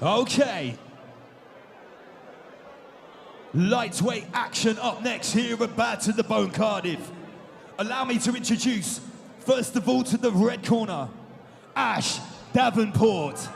Okay. Lightweight action up next here at Bare to the Bone, Cardiff. Allow me to introduce, first of all, to the red corner, Ash Devenport.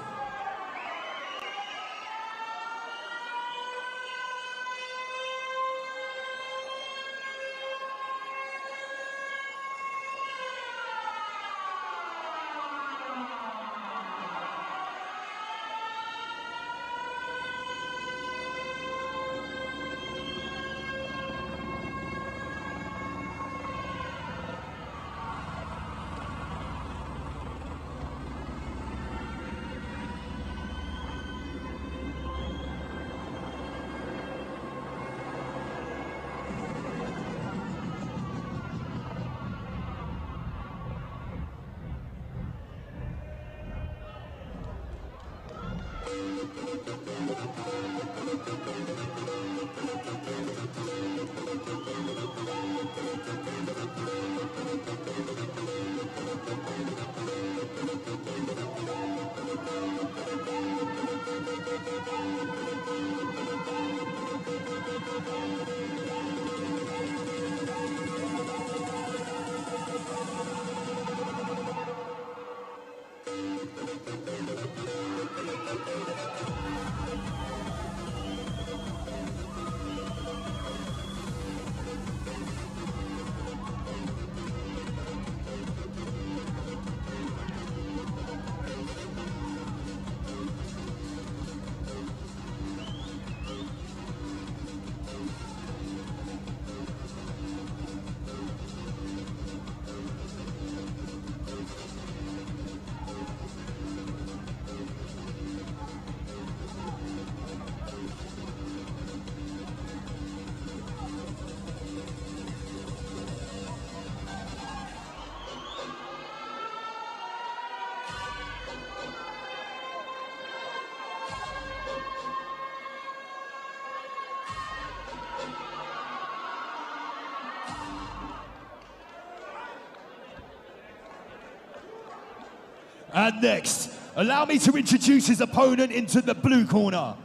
And next, allow me to introduce his opponent into the blue corner,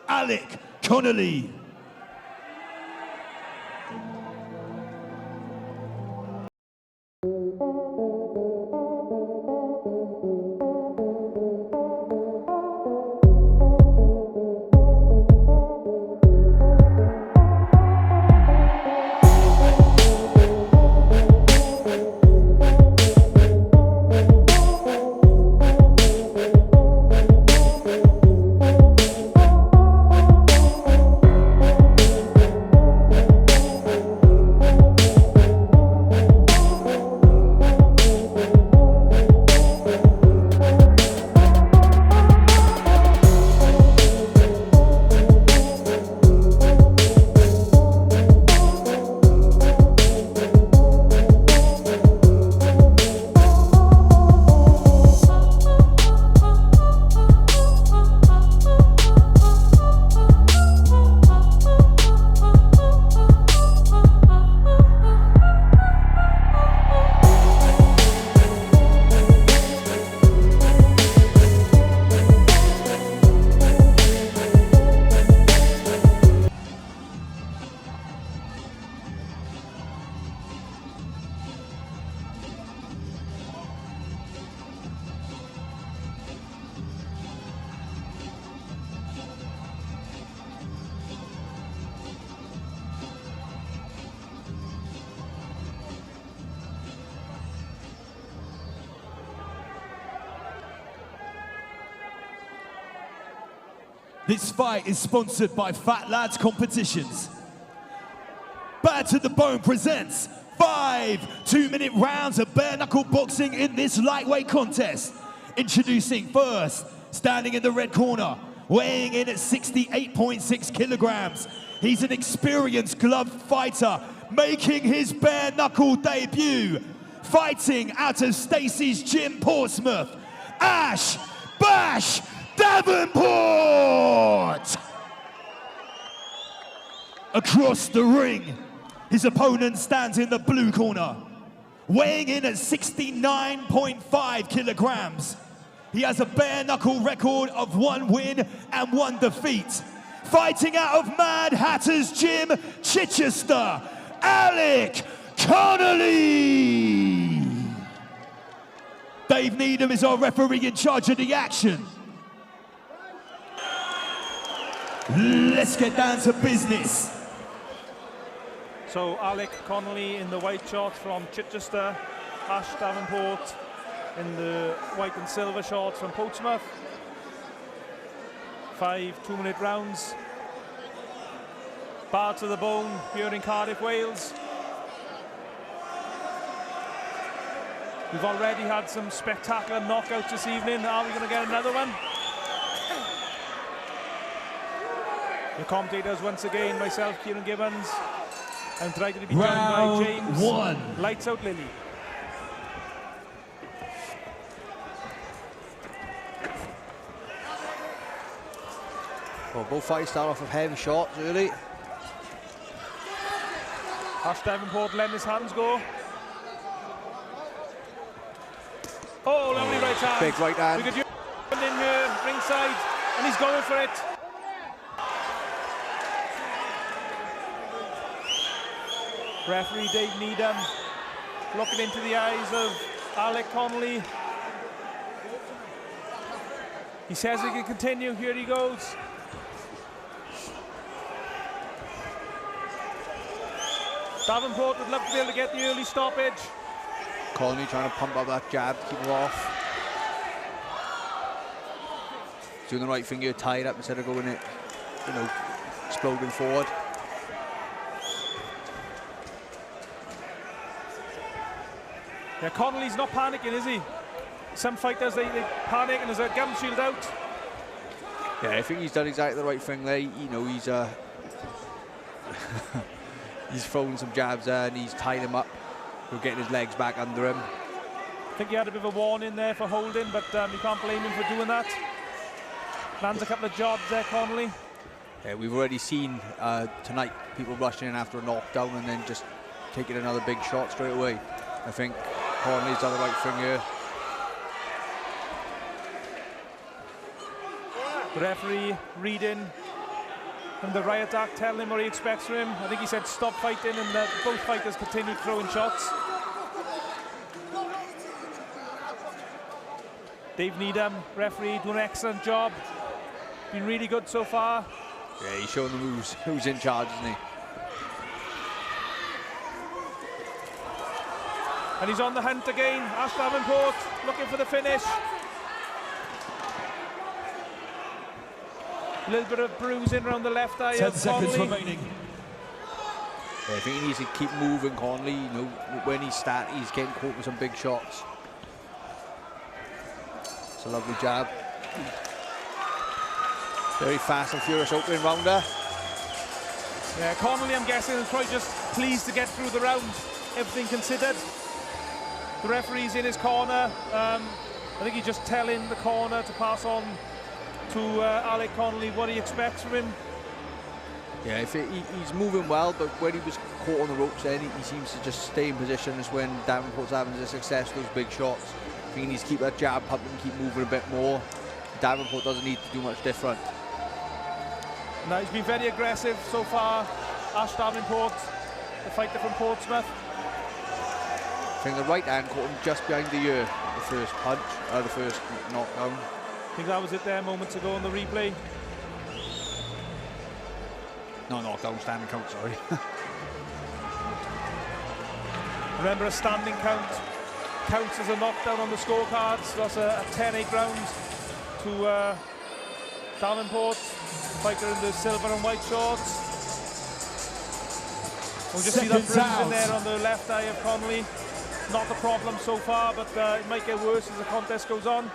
Alec Connerly. This fight is sponsored by Fat Lads Competitions. Bare to the Bone presents 5 2-minute rounds of bare knuckle boxing in this lightweight contest. Introducing first, standing in the red corner, weighing in at 68.6 kilograms. He's an experienced gloved fighter, making his bare knuckle debut. Fighting out of Stacey's Gym, Portsmouth, Ash Bash Devenport! Across the ring, his opponent stands in the blue corner, weighing in at 69.5 kilograms. He has a bare knuckle record of 1 win and 1 defeat. Fighting out of Mad Hatter's Gym, Chichester, Alec Connerly. Dave Needham is our referee in charge of the action. Let's get down to business. So Alec Connerly in the white shorts from Chichester, Ash Devenport in the white and silver shorts from Portsmouth. 5 2-minute rounds. Bar to the bone here in Cardiff, Wales. We've already had some spectacular knockouts this evening. Are we going to get another one? The commentators once again, myself, Kieran Gibbons. I'm delighted to be joined by James. Lights Out Lily. Well, both fights start off with heavy shots early. Ash Devenport letting his hands go. Oh, lovely right hand. Big right hand. We could use in here, ringside, and he's going for it. Referee Dave Needham looking into the eyes of Alec Connerly. He says he can continue. Here he goes. Devenport would love to be able to get the early stoppage. Connerly trying to pump up that jab, keep him off. Doing the right thing here, tied up instead of going it, you know, exploding forward. Yeah, Connerly's not panicking, is he? Some fighters, they panic and there's a gum shield out. Yeah, I think he's done exactly the right thing there. You know, he's he's thrown some jabs there and he's tied him up. We're getting his legs back under him. I think he had a bit of a warning there for holding, but you can't blame him for doing that. Lands a couple of jobs there, Connerly. Yeah, we've already seen tonight people rushing in after a knockdown and then just taking another big shot straight away. I think Connerly's done the right thing here. The referee reading from the riot act, telling him what he expects from him. I think he said stop fighting, and both fighters continued throwing shots. Dave Needham, referee, doing an excellent job. Been really good so far. Yeah, he's showing them who's in charge, isn't he? And he's on the hunt again. Ash Devenport looking for the finish. A little bit of bruising around the left eye. 10 seconds remaining. Yeah, I think he needs to keep moving, Connerly. You know, when he's getting caught with some big shots. It's a lovely jab. Very fast and furious opening rounder. Yeah, Connerly, I'm guessing, is probably just pleased to get through the round, everything considered. The referee's in his corner. I think he's just telling the corner to pass on to Alec Connerly what he expects from him. Yeah, he's moving well, but when he was caught on the ropes then, he seems to just stay in position. Is when Devenport's having the success, those big shots. I think he needs to keep that jab pumping, keep moving a bit more. Devenport doesn't need to do much different. Now he's been very aggressive so far. Ash Devenport, the fighter from Portsmouth. I think the right hand caught him just behind the ear, the first punch, the first knockdown. I think that was it there moments ago on the replay. No, knockdown, standing count, sorry. Remember, a standing count counts as a knockdown on the scorecards. So that's a 10-8 round to Devenport, fighter in the silver and white shorts. We'll just see that bruise in there on the left eye of Connerly. Not a problem so far, but it might get worse as the contest goes on.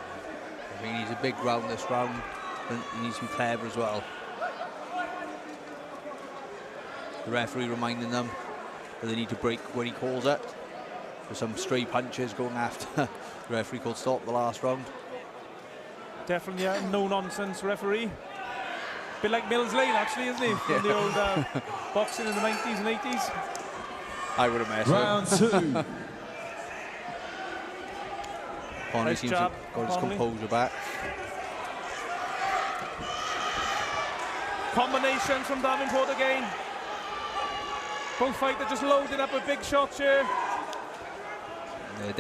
I mean, he's a big round this round, and he needs to be clever as well. The referee reminding them that they need to break when he calls it. There's some stray punches going after the referee called stop the last round. Definitely a no-nonsense referee. Bit like Mills Lane, actually, isn't he? From the old boxing in the 90s and 80s. I would have messed with him. Round 2. Connerly Nice seems to jab, have got his Connerly. composure back. Combinations from Devenport again. Both fighters just loading up with big shots here. Yeah,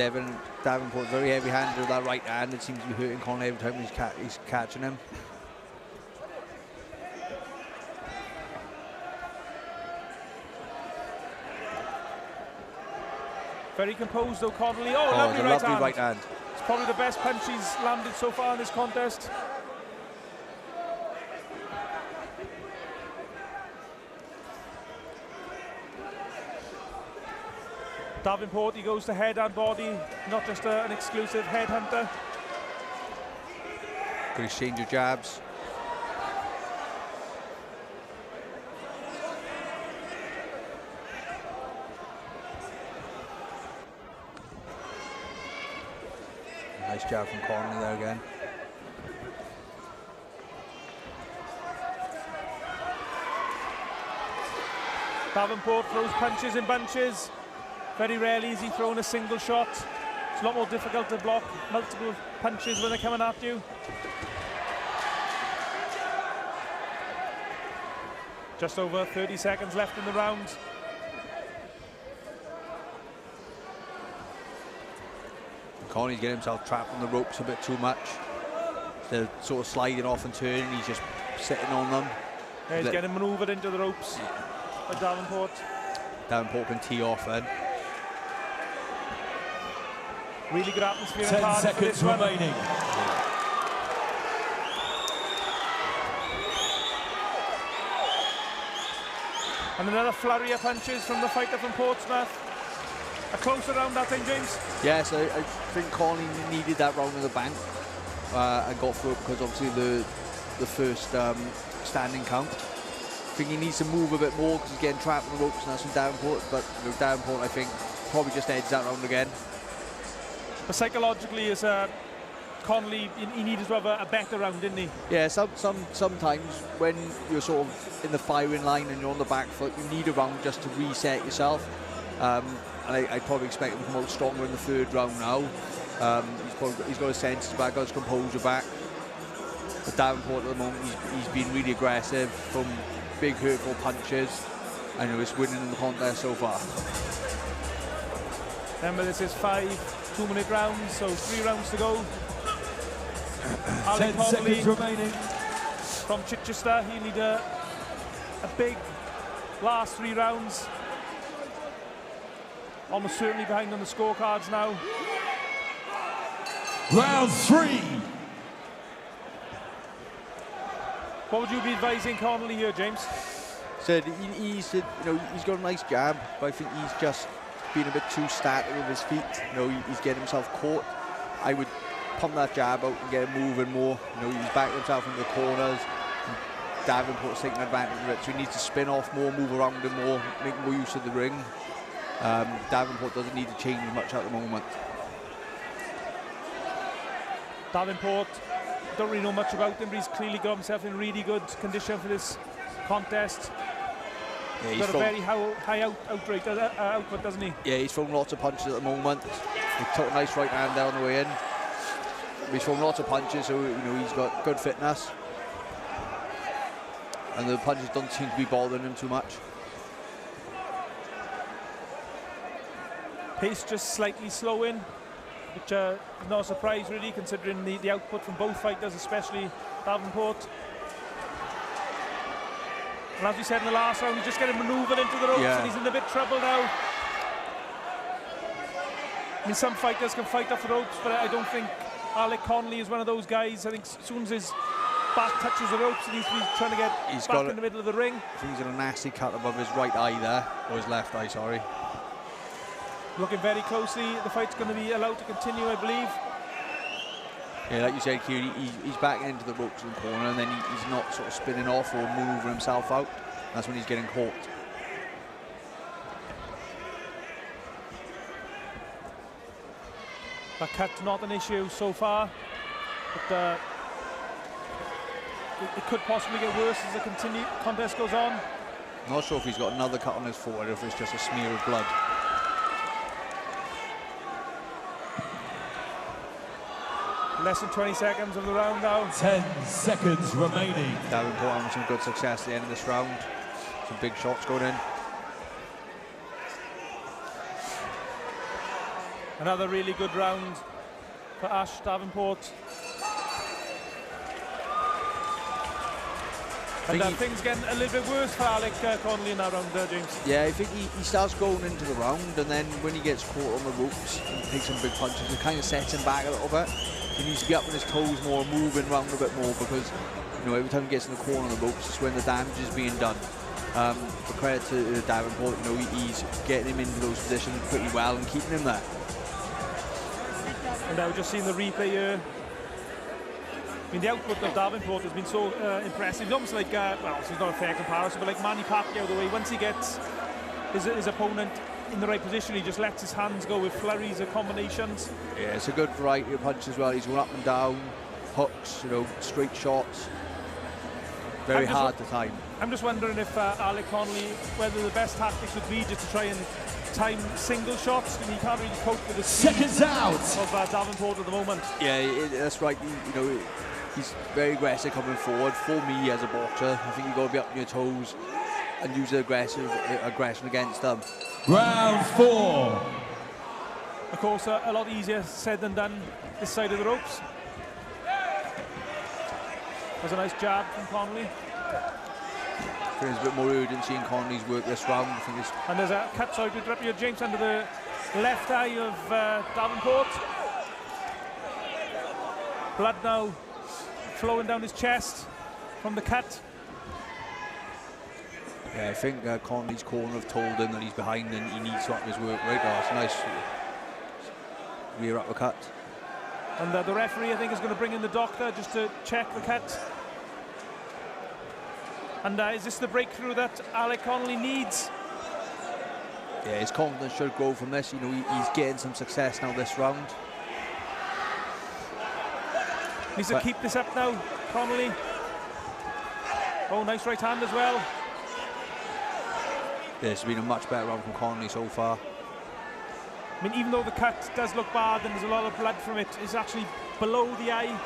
Devenport's very heavy-handed with that right hand. It seems to be hurting Connerly every time he's catching him. Very composed though, Connerly. Oh, Oh, lovely the right lovely hand. right hand. It's probably the best punch he's landed so far in this contest. Devenport, he goes to head and body, not just an exclusive headhunter. Good exchange of jabs. Nice jab from Connerly there again. Devenport throws punches in bunches. Very rarely is he throwing a single shot. It's a lot more difficult to block multiple punches when they're coming at you. Just over 30 seconds left in the round. Connerly's getting himself trapped on the ropes a bit too much. They're sort of sliding off and turning, he's just sitting on them. Yeah, he's getting manoeuvred into the ropes by Devenport. Devenport can tee off then. Really good atmosphere. 10 seconds remaining. And another flurry of punches from the fighter from Portsmouth. A closer round that time, James. Yes, I think Connerly needed that round in the bank and got through it because obviously the first standing count. I think he needs to move a bit more because he's getting trapped in the ropes and that's from Devenport, but with Devenport I think probably just edged that round again. But psychologically, as Connerly, he needed to have a better round, didn't he? Yeah, sometimes when you're sort of in the firing line and you're on the back foot, you need a round just to reset yourself. And I'd probably expect him to come out stronger in the third round now. He's got his senses back, got his composure back. But Devenport at the moment, he's been really aggressive from big hurtful punches. I know he's winning in the contest so far. Remember, this is 5 2-minute rounds, so 3 rounds to go. Alec 10 seconds remaining. from Chichester, he'll need a big last 3 rounds. Almost certainly behind on the scorecards now. Round 3. What would you be advising Connerly here, James? Said he's got a nice jab, but I think he's just been a bit too static with his feet. He's getting himself caught. I would pump that jab out and get him moving more. He's backing himself into the corners. Devenport's taking advantage of it, so he needs to spin off more, move around him more, make more use of the ring. Devenport doesn't need to change much at the moment. Devenport, don't really know much about him, but he's clearly got himself in really good condition for this contest. Yeah, He's got a very high output, doesn't he? Yeah, he's throwing lots of punches at the moment. He took a nice right hand down the way in. He's throwing lots of punches, so he's got good fitness. And the punches don't seem to be bothering him too much. Pace just slightly slowing, which is not a surprise really, considering the output from both fighters, especially Devenport. And as we said in the last round, he's just getting manoeuvred into the ropes, and he's in a bit of trouble now. I mean, some fighters can fight off the ropes, but I don't think Alec Connerly is one of those guys. I think as soon as his back touches the ropes, he needs to be trying to get back in the middle of the ring. I think he's got a nasty cut above his right eye there, or his left eye, sorry. Looking very closely, the fight's going to be allowed to continue, I believe. Yeah, like you said, Kieran, he's backing into the ropes in the corner, and then he's not sort of spinning off or moving himself out. That's when he's getting caught. That cut's not an issue so far, but it could possibly get worse as the contest goes on. I'm not sure if he's got another cut on his forehead or if it's just a smear of blood. Less than 20 seconds of the round now. 10 seconds remaining. Devenport having some good success at the end of this round. Some big shots going in. Another really good round for Ash Devenport. And things getting a little bit worse for Alec Connerly in that round, James. Yeah, I think he starts going into the round, and then when he gets caught on the ropes and takes some big punches, it kind of sets him back a little bit. He needs to be up on his toes more, moving around a bit more, because every time he gets in the corner on the ropes, it's when the damage is being done. For credit to Devenport, he's getting him into those positions pretty well and keeping him there. And now just seeing the replay here. I mean, the output of Devenport has been so impressive. It's almost like, well, it's not a fair comparison, but like Manny Pacquiao, the way once he gets his opponent in the right position, he just lets his hands go with flurries of combinations. Yeah, it's a good variety of punches as well. He's going up and down, hooks, straight shots. Very hard to time. I'm just wondering if Alec Connerly, whether the best tactics would be just to try and time single shots, and he can't really cope with the seconds out of Devenport at the moment. Yeah, that's right. He's very aggressive coming forward. For me, as a boxer, I think you've got to be up on your toes and use aggression against them. Round 4. Of course, a lot easier said than done this side of the ropes. There's a nice jab from Connerly. There's a bit more urgency in Connerly's work this round. And there's a cut, sorry to interrupt you, James, under the left eye of Devenport. Blood now flowing down his chest from the cut. Yeah, I think Connerly's corner have told him that he's behind and he needs to up his work rate. It's a nice rear uppercut. And the referee, I think, is going to bring in the doctor just to check the cut. And is this the breakthrough that Alec Connerly needs? Yeah, his confidence should grow from this. He's getting some success now this round. Needs to keep this up now, Connerly. Oh, nice right hand as well. Yeah, it's been a much better round from Connerly so far. I mean, even though the cut does look bad and there's a lot of blood from it, it's actually below the eye,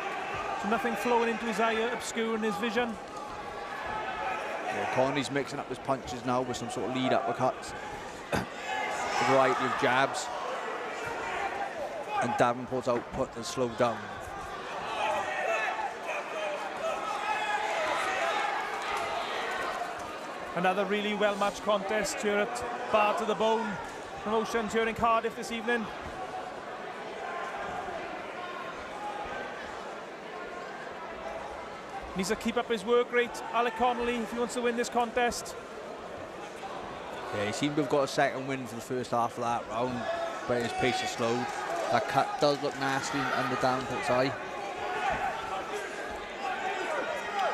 so nothing flowing into his eye, obscuring his vision. Yeah, Connerly's mixing up his punches now with some sort of lead uppercuts, a variety of jabs, and Devenport's output has slowed down. Another really well-matched contest here at Bare to the Bone Promotions here in Cardiff this evening. Needs to keep up his work rate, Alec Connerly, if he wants to win this contest. Yeah, he seemed to have got a second win for the first half of that round, but his pace is slowed. That cut does look nasty under Devenport's eye.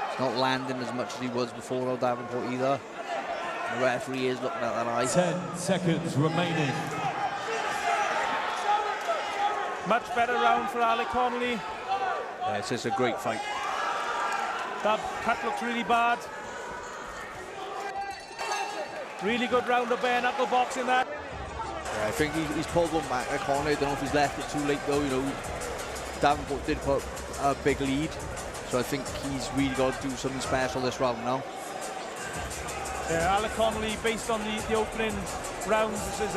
It's not landing as much as he was before on Devenport either. The referee is looking at that eye. 10 seconds remaining. Much better round for Alec Connerly. Yeah, it's just a great fight. That cut looks really bad. Really good round of bare knuckle boxing that. Yeah, I think he's pulled one back at Connerly. I don't know if he's left it too late though. Devenport did put a big lead, so I think he's really got to do something special this round now. Yeah, Alec Connerly, based on the opening rounds, is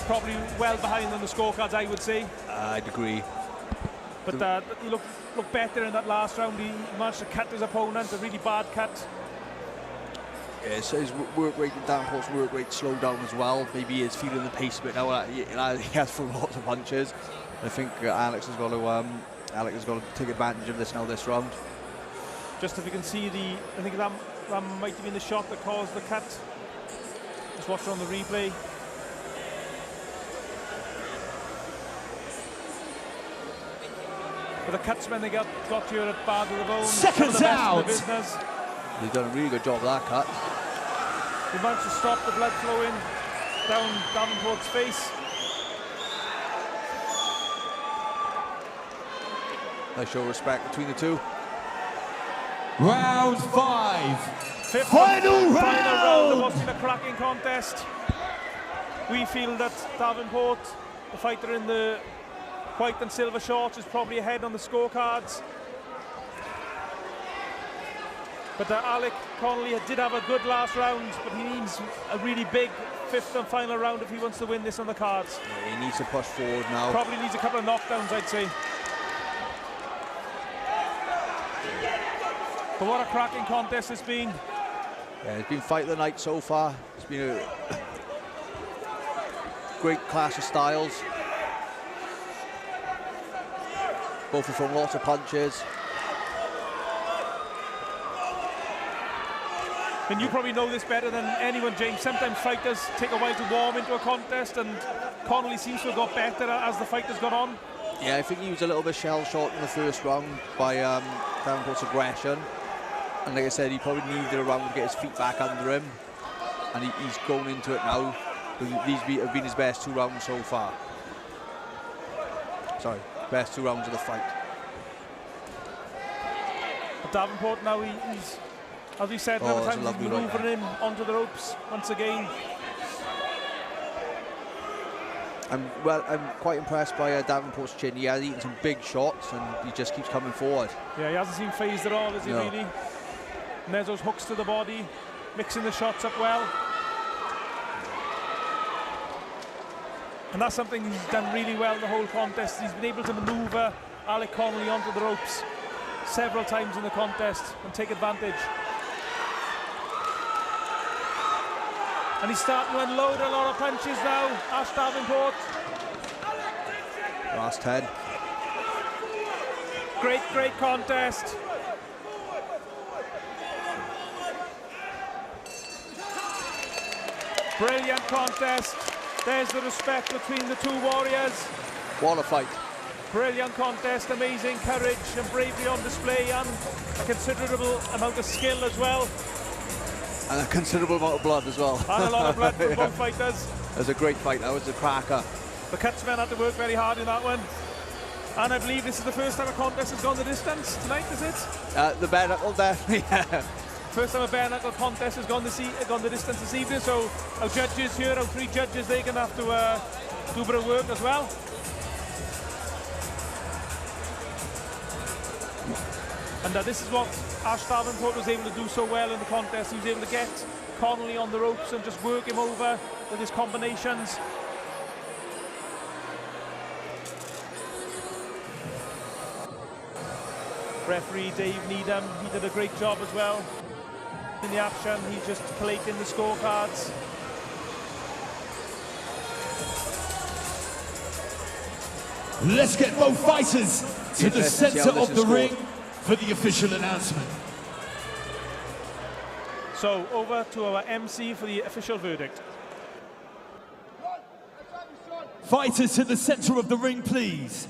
probably well behind on the scorecards, I would say. I'd agree. But he looked better in that last round. He managed to cut his opponent, a really bad cut. Yeah, so his work rate, Devenport's work rate slowed down as well. Maybe he is feeling the pace a bit now. He has thrown lots of punches. I think Alex has got to take advantage of this now this round. Just if you can see I think that might have been the shot that caused the cut. Just watch it on the replay. But the cuts when they got here at Bare to the Bone. Seconds out. They've done a really good job of that cut. He managed to stop the blood flowing down Devenport's face. They show respect between the two. Round 5. Final round. It wasn't a cracking contest. We feel that Devenport, the fighter in the White and silver shorts is probably ahead on the scorecards. But Alec Connerly did have a good last round, but he needs a really big 5th and final round if he wants to win this on the cards. Yeah, he needs to push forward now. Probably needs a couple of knockdowns, I'd say. But what a cracking contest it's been. Yeah, it's been fight of the night so far. It's been a great clash of styles. Both are from lots of punches. And you probably know this better than anyone, James. Sometimes fighters take a while to warm into a contest, and Connerly seems to have got better as the fight has gone on. Yeah, I think he was a little bit shell-shocked in the first round by Devenport's aggression. And like I said, he probably needed a round to get his feet back under him. And he's going into it now. These have been his best 2 rounds so far. Sorry, best 2 rounds of the fight. But Devenport now, he's, as we said another time, he's maneuvering him onto the ropes once again. I'm quite impressed by Devenport's chin. He has eaten some big shots and he just keeps coming forward. Yeah, he hasn't seemed phased at all, has he, no. really? And there's those hooks to the body, mixing the shots up well. And that's something he's done really well the whole contest. He's been able to manoeuvre Alec Connerly onto the ropes several times in the contest and take advantage. And he's starting to unload a lot of punches now, Ash Devenport. Last 10. Great contest. Brilliant contest. There's the respect between the 2 warriors. What a fight. Brilliant contest, amazing courage and bravery on display, and a considerable amount of skill as well. And a considerable amount of blood as well. And a lot of blood from yeah. both fighters. It was a great fight, that was a cracker. The Cutsmen had to work very hard in that one. And I believe this is the first time a contest has gone the distance tonight, is it? The bare knuckle, definitely, yeah. First time a bare knuckle contest has gone the distance this evening, so our judges here, our 3 judges, they're going to have to do a bit of work as well. And this is what Ash Devenport was able to do so well in the contest. He was able to get Connerly on the ropes and just work him over with his combinations. Referee Dave Needham, he did a great job as well in the action. He's just collating the scorecards. Let's get both fighters to the center of the ring for the official announcement. So over to our MC for the official verdict. Fighters to the center of the ring, please.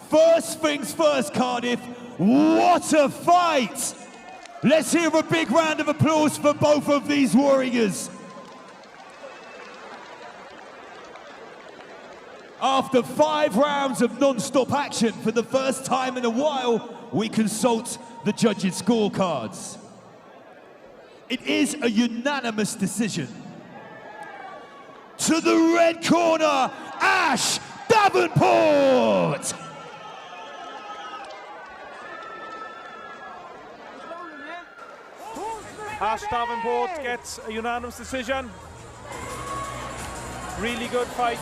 First things first, Cardiff. What a fight! Let's hear a big round of applause for both of these warriors. After 5 rounds of non-stop action, for the first time in a while, we consult the judges' scorecards. It is a unanimous decision. To the red corner, Ash Devenport! Ash Devenport gets a unanimous decision. Really good fight.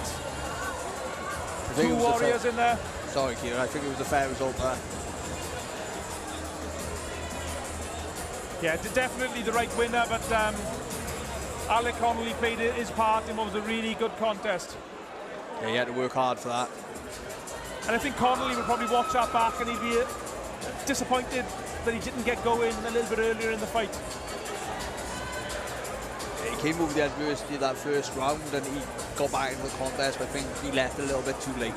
2 warriors in there. Sorry, Kieran, I think it was a fair result there. Yeah, definitely the right winner, but Alec Connerly played his part in what was a really good contest. Yeah, he had to work hard for that. And I think Connerly will probably watch that back and he'd be disappointed that he didn't get going a little bit earlier in the fight. He came over the adversity of that first round and he got back into the contest, but I think he left a little bit too late.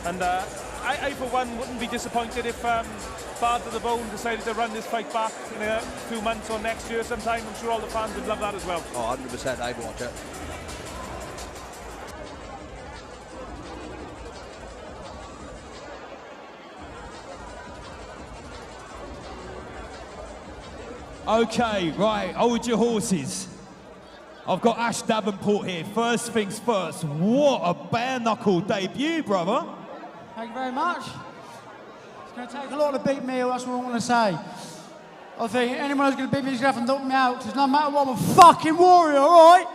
And I for one, wouldn't be disappointed if Bad to the Bone decided to run this fight back in a few months or next year sometime. I'm sure all the fans would love that as well. Oh, 100%, I'd watch it. Okay, right, hold your horses. I've got Ash Devenport here. First things first, what a bare knuckle debut, brother. Thank you very much. It's going to take a lot to beat me, that's what I want to say. I think anyone who's going to beat me is going to have to knock me out, because no matter what, I'm a fucking warrior, all right?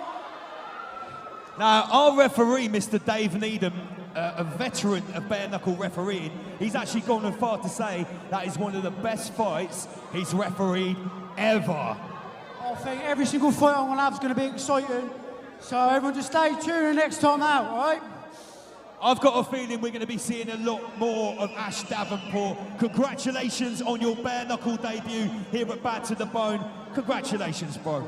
Now, our referee, Mr. Dave Needham, a veteran of bare knuckle refereeing, he's actually gone as far to say that is one of the best fights he's refereed ever. I think every single fight I'm going to have is going to be exciting. So everyone just stay tuned next time out, all right? I've got a feeling we're going to be seeing a lot more of Ash Devenport. Congratulations on your bare knuckle debut here at Bad to the Bone. Congratulations, bro.